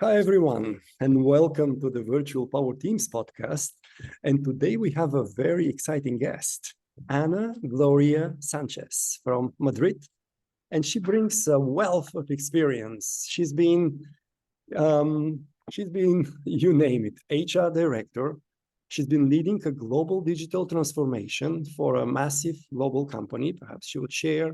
Hi, everyone, and welcome to the Virtual Power Teams podcast. And today we have a very exciting guest, Ana Gloria Sanchez from Madrid. And she brings a wealth of experience. She's been, you name it, HR director. She's been leading a global digital transformation for a massive global company. Perhaps she would share.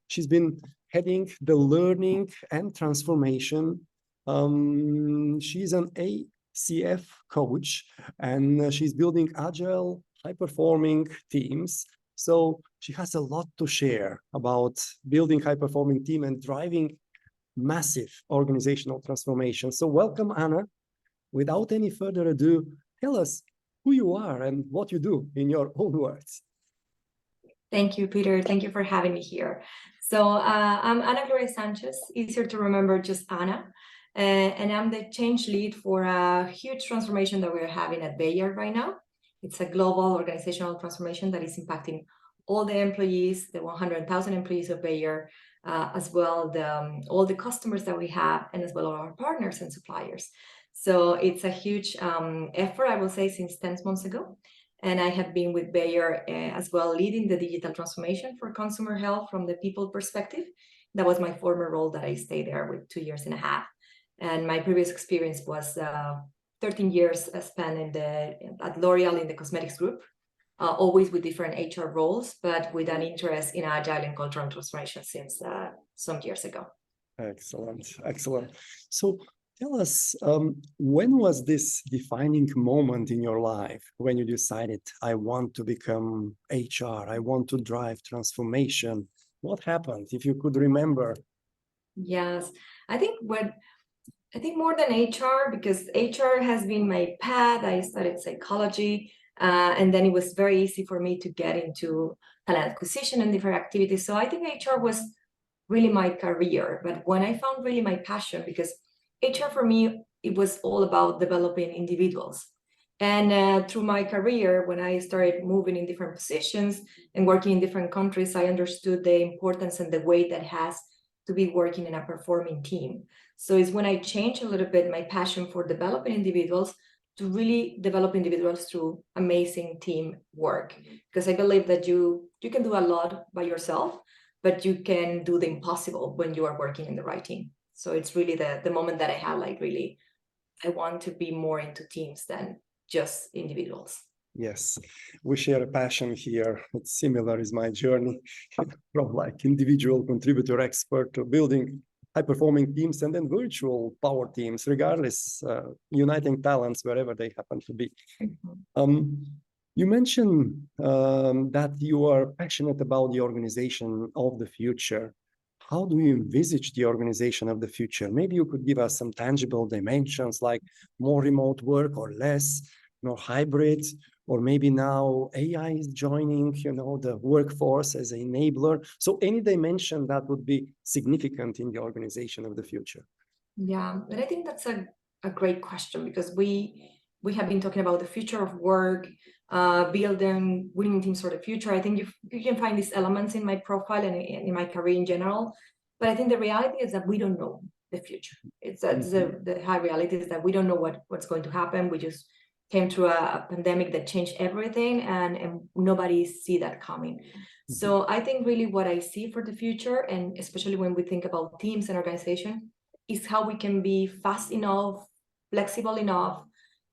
She's been heading the learning and transformation. She's an ACF coach, and she's building agile, high-performing teams. So she has a lot to share about building high-performing team and driving massive organizational transformation. So welcome, Ana. Without any further ado, tell us who you are and what you do in your own words. Thank you, Peter. Thank you for having me here. So I'm Ana Gloria Sanchez, easier to remember, just Ana. And I'm the change lead for a huge transformation that we're having at Bayer right now. It's a global organizational transformation that is impacting all the employees, the 100,000 employees of Bayer, as well all the customers that we have, and as well our partners and suppliers. So it's a huge effort, I will say, since 10 months ago. And I have been with Bayer as well, leading the digital transformation for consumer health from the people perspective. That was my former role that I stayed there with 2.5 years. And my previous experience was 13 years spent at L'Oreal in the cosmetics group, always with different HR roles, but with an interest in agile and cultural transformation since some years ago. Excellent, excellent. So tell us, when was this defining moment in your life when you decided, I want to become HR, I want to drive transformation? What happened, if you could remember? Yes, I think more than HR, because HR has been my path. I studied psychology, and then it was very easy for me to get into talent acquisition and different activities. So I think HR was really my career. But when I found really my passion, because HR for me, it was all about developing individuals. And through my career, when I started moving in different positions and working in different countries, I understood the importance and the weight that has to be working in a performing team. So it's when I changed a little bit my passion for developing individuals to really develop individuals through amazing team work. Because I believe that you can do a lot by yourself, but you can do the impossible when you are working in the right team. So it's really the moment that I had, like, really, I want to be more into teams than just individuals. Yes, we share a passion here. It's similar is my journey from like individual contributor expert to building high-performing teams and then virtual power teams, regardless, uniting talents wherever they happen to be. Mm-hmm. You mentioned that you are passionate about the organization of the future. How do you envisage the organization of the future? Maybe you could give us some tangible dimensions like more remote work or less, more hybrid, or maybe now AI is joining, the workforce as an enabler. So any dimension that would be significant in the organization of the future. Yeah, but I think that's a great question, because we have been talking about the future of work, building winning teams for the future. I think you can find these elements in my profile and in my career in general. But I think the reality is that we don't know the future. It's the high reality is that we don't know what's going to happen. We just came through a pandemic that changed everything, and nobody see that coming. Mm-hmm. So I think really what I see for the future, and especially when we think about teams and organization, is how we can be fast enough, flexible enough,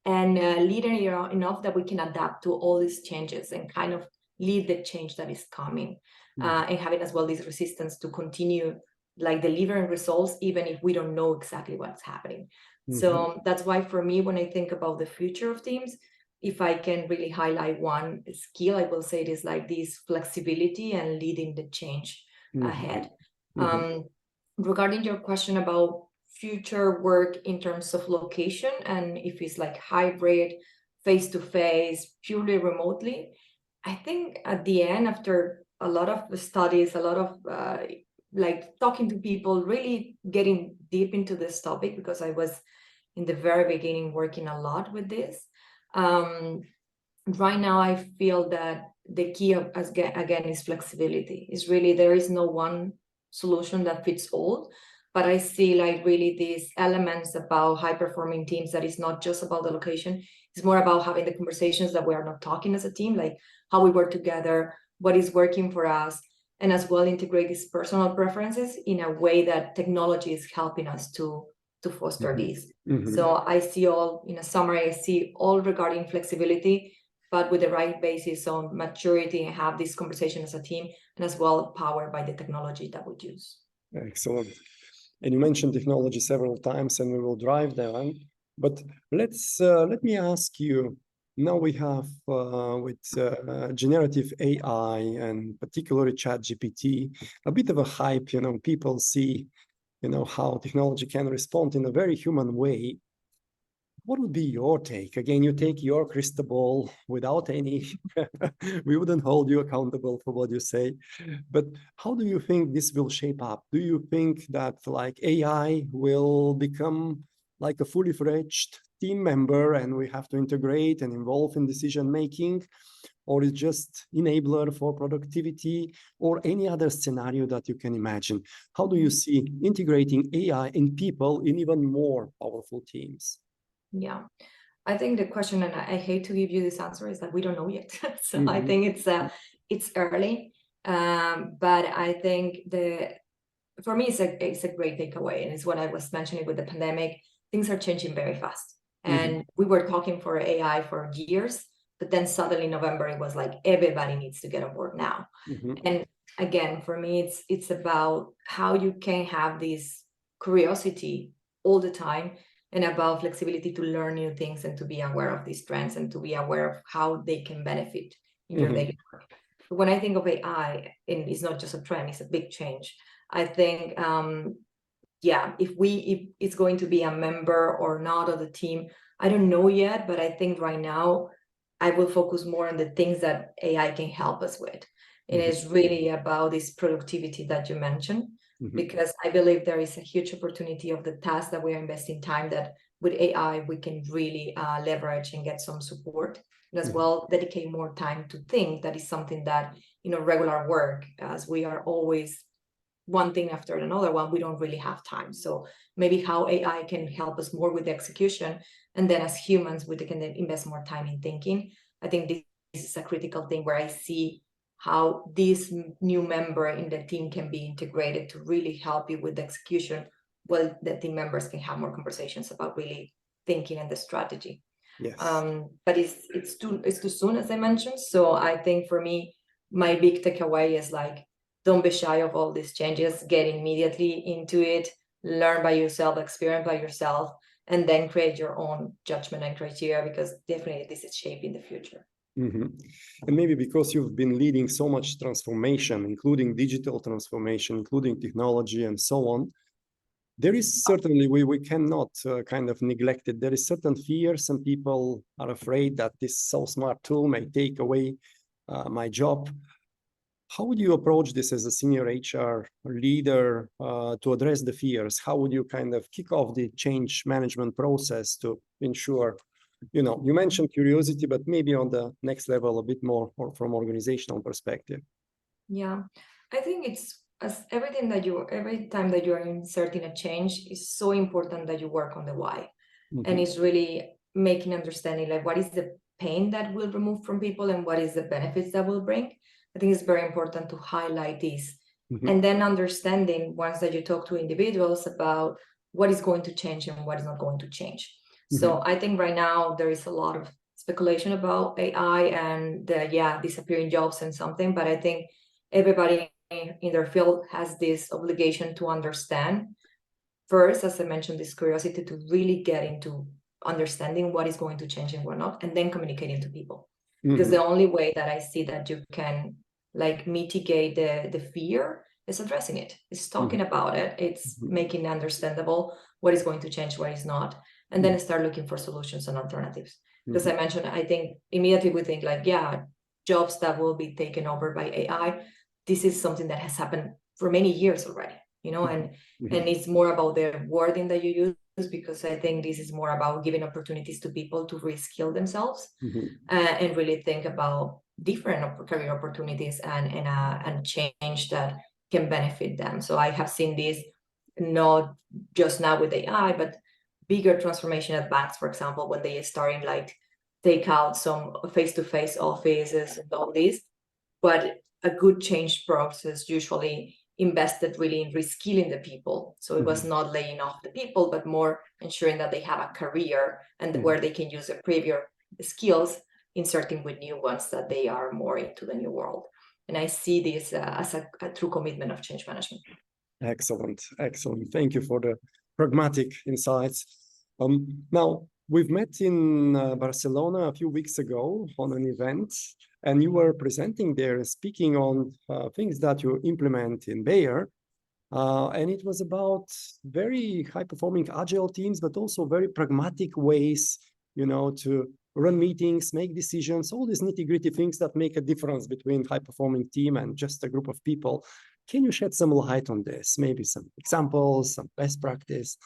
and leader enough that we can adapt to all these changes and kind of lead the change that is coming. Mm-hmm. And having as well this resistance to continue like delivering results, even if we don't know exactly what's happening. Mm-hmm. So that's why for me, when I think about the future of teams, if I can really highlight one skill, I will say it is like this flexibility and leading the change ahead. Mm-hmm. Regarding your question about future work in terms of location, and if it's like hybrid, face-to-face, purely remotely, I think at the end, after a lot of studies, a lot of like talking to people, really getting deep into this topic, because I was in the very beginning working a lot with this. Right now, I feel that the key of, again, is flexibility. Is really, there is no one solution that fits all. but I see like really these elements about high-performing teams that is not just about the location. It's more about having the conversations that we are not talking as a team, like how we work together, what is working for us, and as well integrate these personal preferences in a way that technology is helping us to foster these. So I see all, in a summary, I see all regarding flexibility, but with the right basis on maturity, and have this conversation as a team, and as well powered by the technology that we use. Excellent. And you mentioned technology several times, and we will drive down. But let me ask you. Now we have with generative AI and particularly ChatGPT, a bit of a hype. You know, people see, you know, how technology can respond in a very human way. What would be your take? Again, you take your crystal ball without any, we wouldn't hold you accountable for what you say. But how do you think this will shape up? Do you think that like AI will become like a fully fledged team member and we have to integrate and involve in decision making? Or is just enabler for productivity, or any other scenario that you can imagine? How do you see integrating AI in people in even more powerful teams? Yeah, I think the question, and I hate to give you this answer, is that we don't know yet. So I think it's early, but I think for me it's a great takeaway, and it's what I was mentioning with the pandemic. Things are changing very fast, and we were talking for AI for years, but then suddenly in November it was like everybody needs to get on board now. And again, for me, it's about how you can have this curiosity all the time, and about flexibility to learn new things and to be aware of these trends and to be aware of how they can benefit in your daily work. But when I think of AI, and it's not just a trend, it's a big change. I think, yeah, if it's going to be a member or not of the team, I don't know yet, but I think right now I will focus more on the things that AI can help us with. And it's really about this productivity that you mentioned. Because I believe there is a huge opportunity of the tasks that we are investing time, that with AI we can really leverage and get some support, and as well dedicate more time to think. That is something that, you know, regular work, as we are always one thing after another one, we don't really have time. So maybe how AI can help us more with the execution, and then as humans we can then invest more time in thinking. I think this is a critical thing where I see how this new member in the team can be integrated to really help you with the execution, while the team members can have more conversations about really thinking and the strategy. Yes. But it's too soon, as I mentioned. So I think for me, my big takeaway is like, don't be shy of all these changes, get immediately into it, learn by yourself, experience by yourself, and then create your own judgment and criteria, because definitely this is shaping the future. And maybe because you've been leading so much transformation, including digital transformation, including technology and so on, there is certainly, we cannot kind of neglect it. There is certain fear. Some people are afraid that this so smart tool may take away my job. How would you approach this as a senior HR leader to address the fears? How would you kind of kick off the change management process to ensure, you know, you mentioned curiosity, but maybe on the next level a bit more, or from organizational perspective? Yeah, I think it's as every time that you are inserting a change, is so important that you work on the why. And it's really making understanding like what is the pain that will remove from people and what is the benefits that will bring. I think it's very important to highlight this. And then understanding, once that you talk to individuals, about what is going to change and what is not going to change. So I think right now there is a lot of speculation about AI and the disappearing jobs and something, but I think everybody in their field has this obligation to understand first, as I mentioned, this curiosity to really get into understanding what is going to change and what not, and then communicating to people. Because the only way that I see that you can like mitigate the fear is addressing it. It's talking about it. It's making understandable what is going to change, what is not, and then start looking for solutions and alternatives. Because I mentioned, I think immediately we think like, yeah, jobs that will be taken over by AI. This is something that has happened for many years already, you know, and it's more about the wording that you use, because I think this is more about giving opportunities to people to reskill themselves and really think about different career opportunities and change that can benefit them. So I have seen this not just now with AI, but bigger transformation at banks, for example, when they are starting like take out some face-to-face offices and all this. But a good change process usually invested really in reskilling the people. So it was not laying off the people, but more ensuring that they have a career and where they can use their previous skills, inserting with new ones that they are more into the new world. And I see this as a true commitment of change management. Excellent, excellent. Thank you for the pragmatic insights. Now, we've met in Barcelona a few weeks ago on an event, and you were presenting there, speaking on things that you implement in Bayer. And it was about very high-performing agile teams, but also very pragmatic ways, to run meetings, make decisions, all these nitty-gritty things that make a difference between high-performing team and just a group of people. Can you shed some light on this? Maybe some examples, some best practice?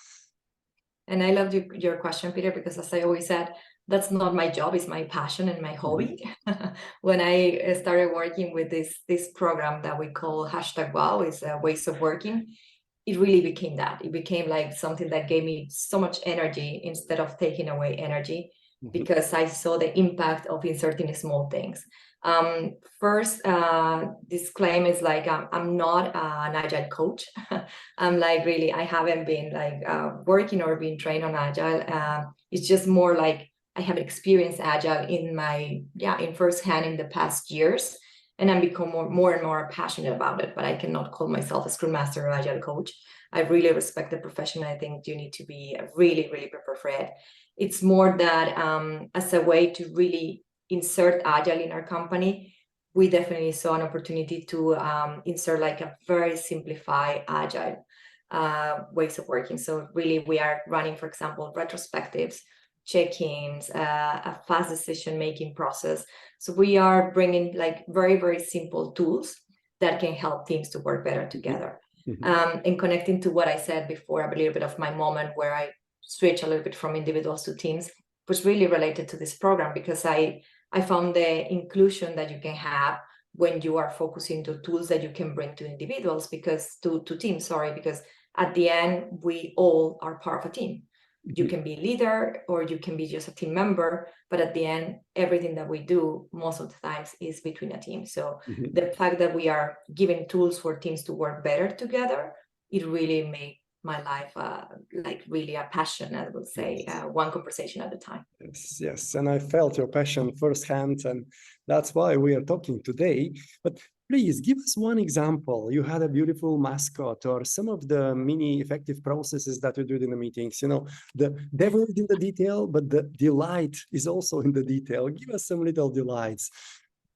And I loved your question, Peter, because as I always said, that's not my job, it's my passion and my hobby. When I started working with this program that we call #Wow, is ways of working, it really became that. It became like something that gave me so much energy instead of taking away energy, because I saw the impact of inserting small things. First, disclaimer is like, I'm not an agile coach. I'm like, really, I haven't been like working or being trained on agile. It's just more like I have experienced agile in firsthand in the past years, and I'm become more and more passionate about it, but I cannot call myself a Scrum Master or agile coach. I really respect the profession. I think you need to be really, really prepared for it. It's more that as a way to really insert agile in our company, we definitely saw an opportunity to insert like a very simplified agile ways of working. So really we are running, for example, retrospectives, check-ins, a fast decision-making process. So we are bringing like very, very simple tools that can help teams to work better together. And connecting to what I said before, a little bit of my moment where I switch a little bit from individuals to teams was really related to this program, because I found the inclusion that you can have when you are focusing to tools that you can bring to individuals, because to teams, because at the end, we all are part of a team. You can be a leader or you can be just a team member, but at the end, everything that we do most of the times is between a team. So the fact that we are giving tools for teams to work better together, it really made my life like really a passion, I would say, one conversation at a time. Yes, and I felt your passion firsthand, and that's why we are talking today. But please give us one example. You had a beautiful mascot, or some of the mini effective processes that you did in the meetings. The devil is in the detail, but the delight is also in the detail. Give us some little delights.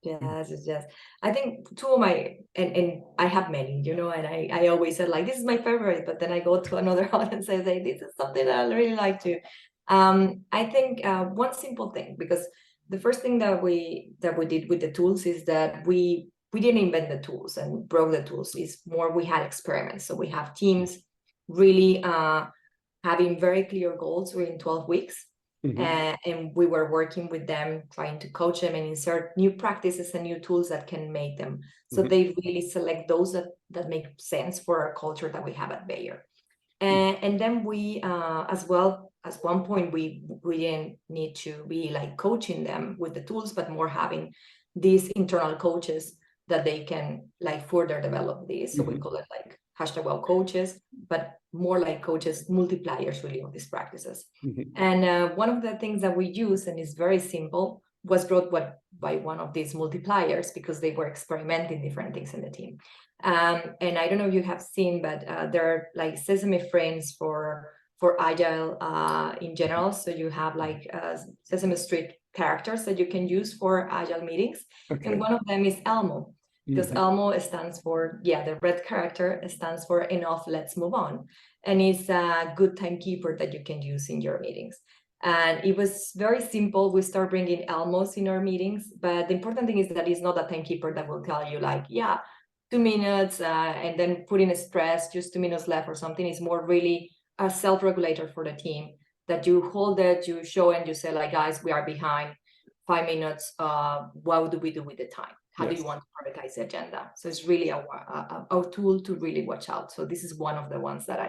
Yes. I think two of my, and I have many, and I always said like, this is my favorite, but then I go to another audience and say, this is something that I really like to. I think one simple thing, because the first thing that we did with the tools is that we didn't invent the tools and broke the tools. It's more, we had experiments. So we have teams really having very clear goals within 12 weeks. And we were working with them, trying to coach them and insert new practices and new tools that can make them. So they really select those that make sense for our culture that we have at Bayer. And then we, as well, at one point, we didn't need to be like coaching them with the tools, but more having these internal coaches that they can like further develop these. So we call it like #Wow coaches, but more like coaches, multipliers really of these practices. And one of the things that we use, and is very simple, was brought by one of these multipliers, because they were experimenting different things in the team. And I don't know if you have seen, but there are like Sesame frames for Agile in general. So you have like Sesame Street characters that you can use for Agile meetings. And one of them is Elmo. Because Elmo stands for, the red character stands for enough, let's move on. And it's a good timekeeper that you can use in your meetings. And it was very simple. We start bringing Elmos in our meetings, but the important thing is that it's not a timekeeper that will tell you like, 2 minutes, and then put in a stress, just 2 minutes left or something. It's more really a self-regulator for the team, that you hold it, you show, and you say like, guys, we are behind 5 minutes. What do we do with the time? how do Yes. you want to prioritize the agenda? So it's really our tool to really watch out. So this is one of the ones that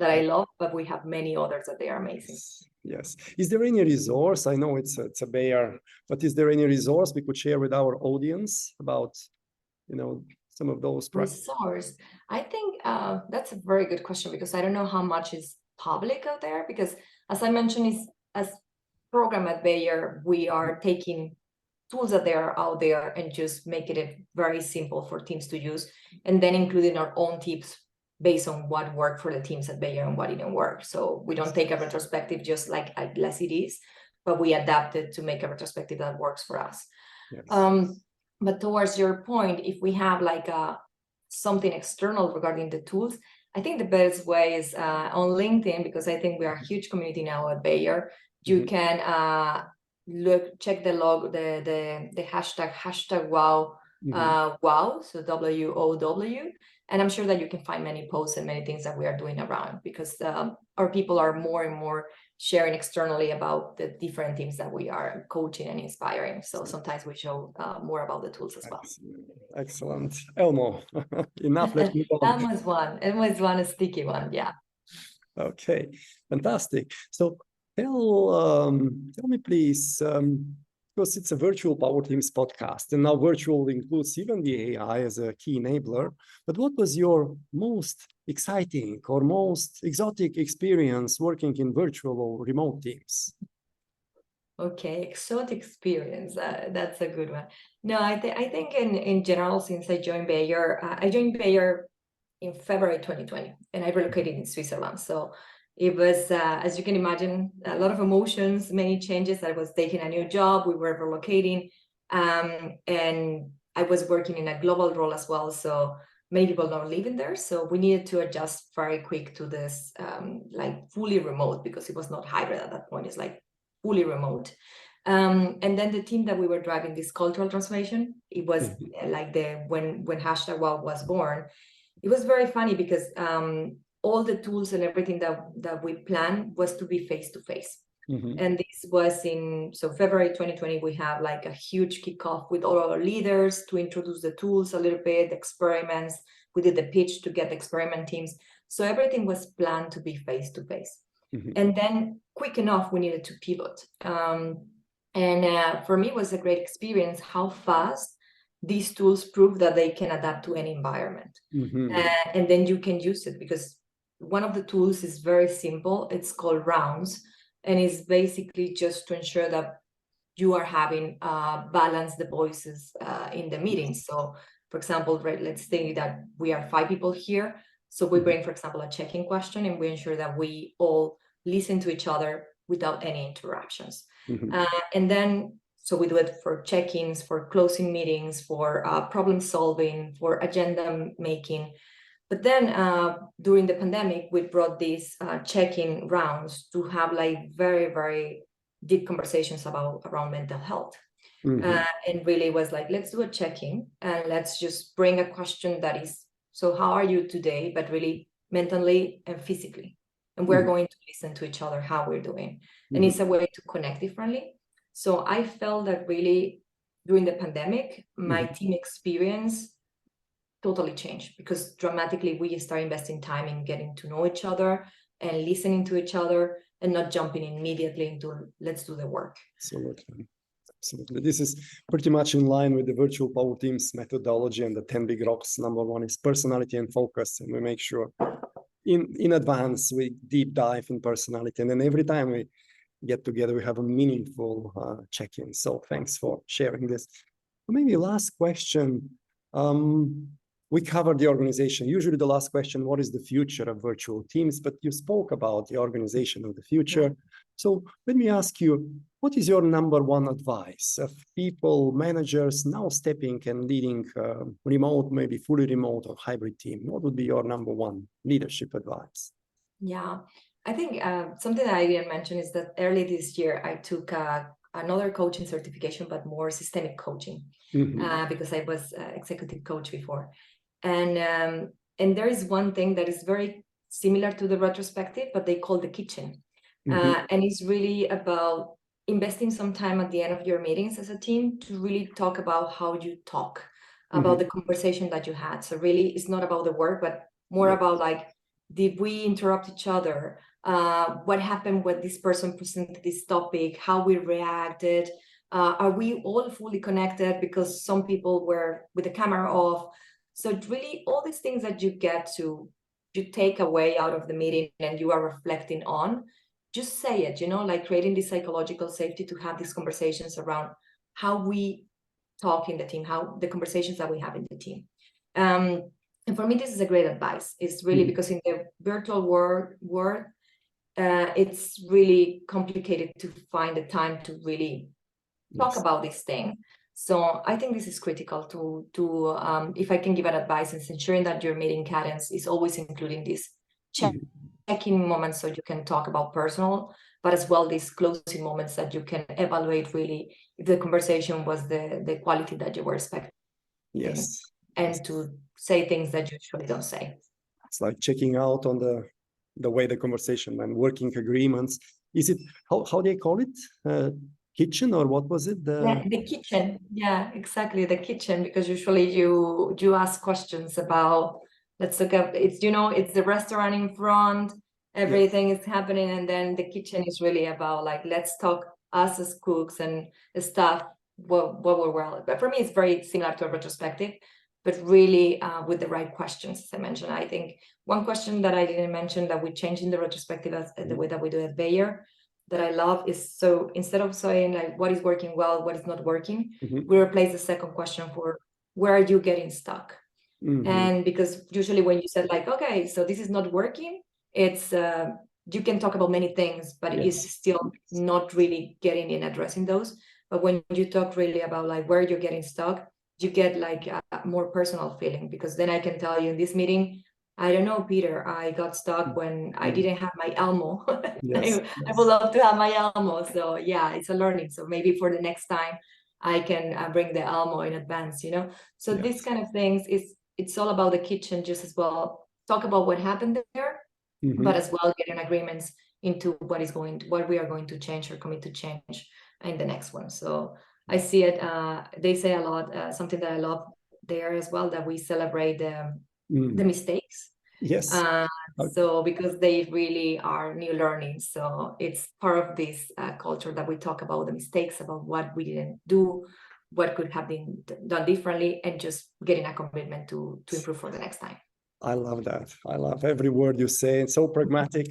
I love, but we have many others that they are amazing. Yes. Is there any resource? I know it's a bear, but is there any resource we could share with our audience about, some of those resource? I think that's a very good question, because I don't know how much is public out there, because as I mentioned, as program at Bayer, we are taking tools that they are out there and just making it very simple for teams to use, and then including our own tips based on what worked for the teams at Bayer and what didn't work. So we don't take a retrospective just like as it is, but we adapt it to make a retrospective that works for us. Yes. But towards your point, if we have like something external regarding the tools, I think the best way is on LinkedIn, because I think we are a huge community now at Bayer. You can check the log, the hashtag wow, wow, so WOW, and I'm sure that you can find many posts and many things that we are doing around, because our people are more and more sharing externally about the different teams that we are coaching and inspiring. So sometimes we show more about the tools as well. Excellent. Elmo, enough. Let's move on. Elmo is one, a sticky one. Yeah. Okay, fantastic. So tell me, please, because it's a virtual Power Teams podcast, and now virtual includes even the AI as a key enabler. But what was your most exciting or most exotic experience working in virtual or remote teams? Okay, exotic experience. That's a good one. No, I think in general, since I joined Bayer in February 2020, and I relocated in Switzerland. So it was, as you can imagine, a lot of emotions, many changes. I was taking a new job, we were relocating, and I was working in a global role as well. So many people not living there. So we needed to adjust very quick to this, like fully remote, because it was not hybrid at that point. It's like fully remote. And then the team that we were driving this cultural transformation, it was like when hashtag wow was born. It was very funny because all the tools and everything that we planned was to be face-to-face. And this was so February 2020, we have like a huge kickoff with all our leaders to introduce the tools a little bit, experiments. We did the pitch to get the experiment teams. So everything was planned to be face-to-face. And then quick enough, we needed to pivot. And for me, it was a great experience how fast these tools prove that they can adapt to any environment. And then you can use it, because one of the tools is very simple. It's called Rounds, and it's basically just to ensure that you are having balance the voices in the meeting. So for example, let's say that we are 5 people here. So we bring, for example, a check-in question, and we ensure that we all listen to each other without any interruptions. And then, so we do it for check-ins, for closing meetings, for problem solving, for agenda making. But then during the pandemic, we brought these check-in rounds to have like very, very deep conversations around mental health. And really was like, let's do a check-in and let's just bring a question that is, so how are you today? But really mentally and physically. And we're going to listen to each other, how we're doing. And it's a way to connect differently. So I felt that really during the pandemic, my team experience totally changed, because dramatically we start investing time in getting to know each other and listening to each other, and not jumping immediately into let's do the work. Absolutely. This is pretty much in line with the virtual Power Teams methodology and the 10 big rocks. Number 1 is personality and focus. And we make sure in advance, we deep dive in personality. And then every time we get together, we have a meaningful check-in. So thanks for sharing this. Maybe last question. We covered the organization. Usually the last question, what is the future of virtual teams? But you spoke about the organization of the future. So let me ask you, what is your number 1 advice of people, managers now stepping and leading remote, maybe fully remote or hybrid team? What would be your number 1 leadership advice? Yeah, I think something that I didn't mention is that early this year, I took another coaching certification, but more systemic coaching, because I was executive coach before. And there is one thing that is very similar to the retrospective, but they call the Cixin. And it's really about investing some time at the end of your meetings as a team to really talk about how you talk. about the conversation that you had. So really, it's not about the work, but more about like, did we interrupt each other? What happened when this person presented this topic? How we reacted? Are we all fully connected? Because some people were with the camera off. So really, all these things that you take away out of the meeting and you are reflecting on, just say it, like creating this psychological safety to have these conversations around how we talk in the team, how the conversations that we have in the team. And for me, this is a great advice. It's really because in the virtual world, it's really complicated to find the time to really talk about this thing. So I think this is critical to if I can give an advice, is ensuring that your meeting cadence is always including this check-in moments so you can talk about personal, but as well these closing moments that you can evaluate really if the conversation was the quality that you were expecting. Yes. And to say things that you usually don't say. It's like checking out on the way the conversation and working agreements. Is it, how do they call it? Kitchen, or what was it? The kitchen. Yeah, exactly. The kitchen, because usually you ask questions about, let's look at, it's, it's the restaurant in front, everything is happening. And then the kitchen is really about like, let's talk us as cooks and staff, what we're well. But for me, it's very similar to a retrospective, but really with the right questions, as I mentioned. I think one question that I didn't mention that we changed in the retrospective as the way that we do it at Bayer, that I love is, so instead of saying like what is working well, what is not working, we replace the second question for where are you getting stuck? And because usually when you said like, okay, so this is not working, it's you can talk about many things, but it is still not really getting in addressing those. But when you talk really about like where you're getting stuck, you get like a more personal feeling, because then I can tell you in this meeting, I don't know, Peter, I got stuck when I didn't have my Elmo. I would love to have my Elmo. So yeah, it's a learning. So maybe for the next time I can bring the Elmo in advance, So these kind of things, it's all about the kitchen just as well. Talk about what happened there, but as well getting agreements into what we are going to change or commit to change in the next one. So I see it, they say a lot, something that I love there as well, that we celebrate the mistakes. Yes. So because they really are new learnings. So it's part of this culture that we talk about the mistakes, about what we didn't do, what could have been done differently, and just getting a commitment to improve for the next time. I love that. I love every word you say. It's so pragmatic.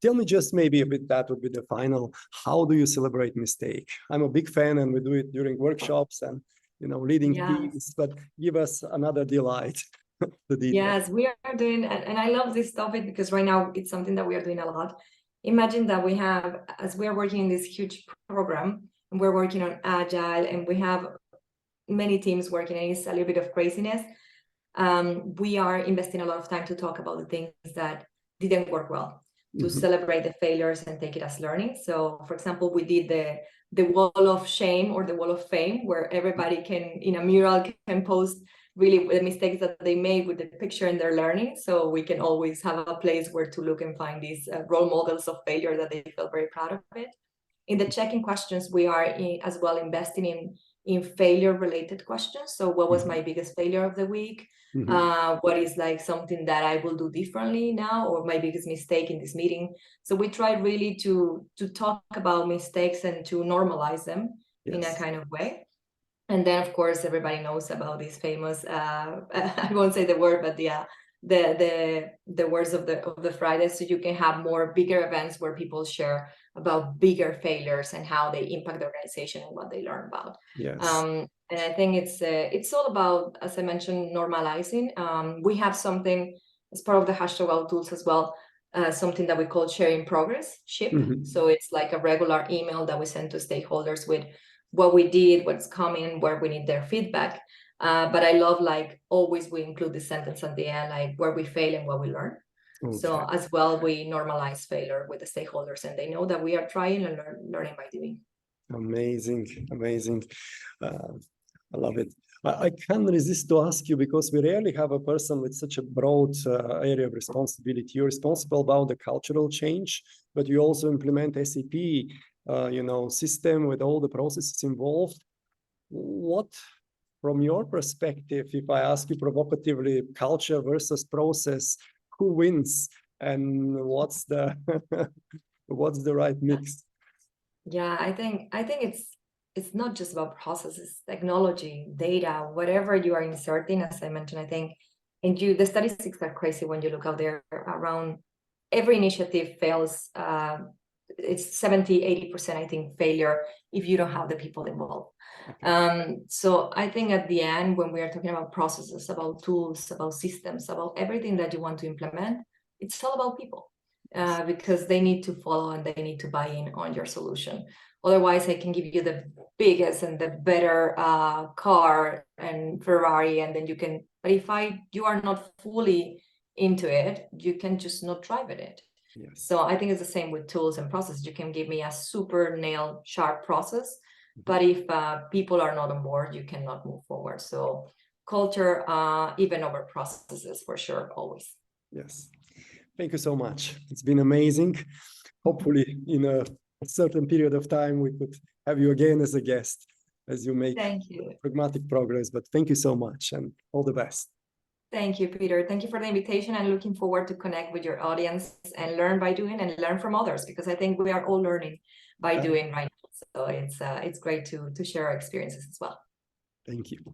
Tell me just maybe a bit, that would be the final. How do you celebrate mistake? I'm a big fan, and we do it during workshops and, leading teams, but give us another delight. Yes, we are doing, and I love this topic because right now it's something that we are doing a lot. Imagine that we have, as we are working in this huge program, and we're working on Agile, and we have many teams working, and it's a little bit of craziness. We are investing a lot of time to talk about the things that didn't work well, to celebrate the failures and take it as learning. So, for example, we did the wall of shame or the wall of fame, where everybody can, in a mural, can post really the mistakes that they made with the picture and their learning. So we can always have a place where to look and find these role models of failure that they feel very proud of it. In the check-in questions, we are as well investing in failure-related questions. So what was my biggest failure of the week? What is like something that I will do differently now, or my biggest mistake in this meeting? So we try really to talk about mistakes and to normalize them in a kind of way. And then, of course, everybody knows about these famous, I won't say the word, but the words of the Friday. So you can have more bigger events where people share about bigger failures and how they impact the organization and what they learn about. And I think it's all about, as I mentioned, normalizing. We have something as part of the #WOW tools as well, something that we call sharing progress ship. So it's like a regular email that we send to stakeholders with what we did, what's coming, where we need their feedback. But I love, like, always we include the sentence at the end, like where we fail and what we learn. So as well, we normalize failure with the stakeholders, and they know that we are trying and learning by doing. Amazing, amazing. I love it. I can't resist to ask you, because we rarely have a person with such a broad area of responsibility. You're responsible about the cultural change, but you also implement SAP, system with all the processes involved. What from your perspective, if I ask you provocatively, culture versus process, who wins and what's the what's the right mix? Yeah, I think it's not just about processes, technology, data, whatever you are inserting, as I mentioned, I think, and the statistics are crazy when you look out there around every initiative fails. It's 70-80%, I think, failure if you don't have the people involved. Okay. So I think at the end, when we are talking about processes, about tools, about systems, about everything that you want to implement, it's all about people. Because they need to follow and they need to buy in on your solution. Otherwise, I can give you the biggest and the better car and Ferrari, and then you can, but if you are not fully into it, you can just not drive it. Yes. So I think it's the same with tools and processes. You can give me a super nail sharp process, but if people are not on board, you cannot move forward. So culture, even over processes, for sure, always. Yes. Thank you so much. It's been amazing. Hopefully, in a certain period of time, we could have you again as a guest as you make pragmatic progress. But thank you so much and all the best. Thank you, Peter. Thank you for the invitation. I'm looking forward to connect with your audience and learn by doing and learn from others, because I think we are all learning by doing right now. So it's great to share our experiences as well. Thank you.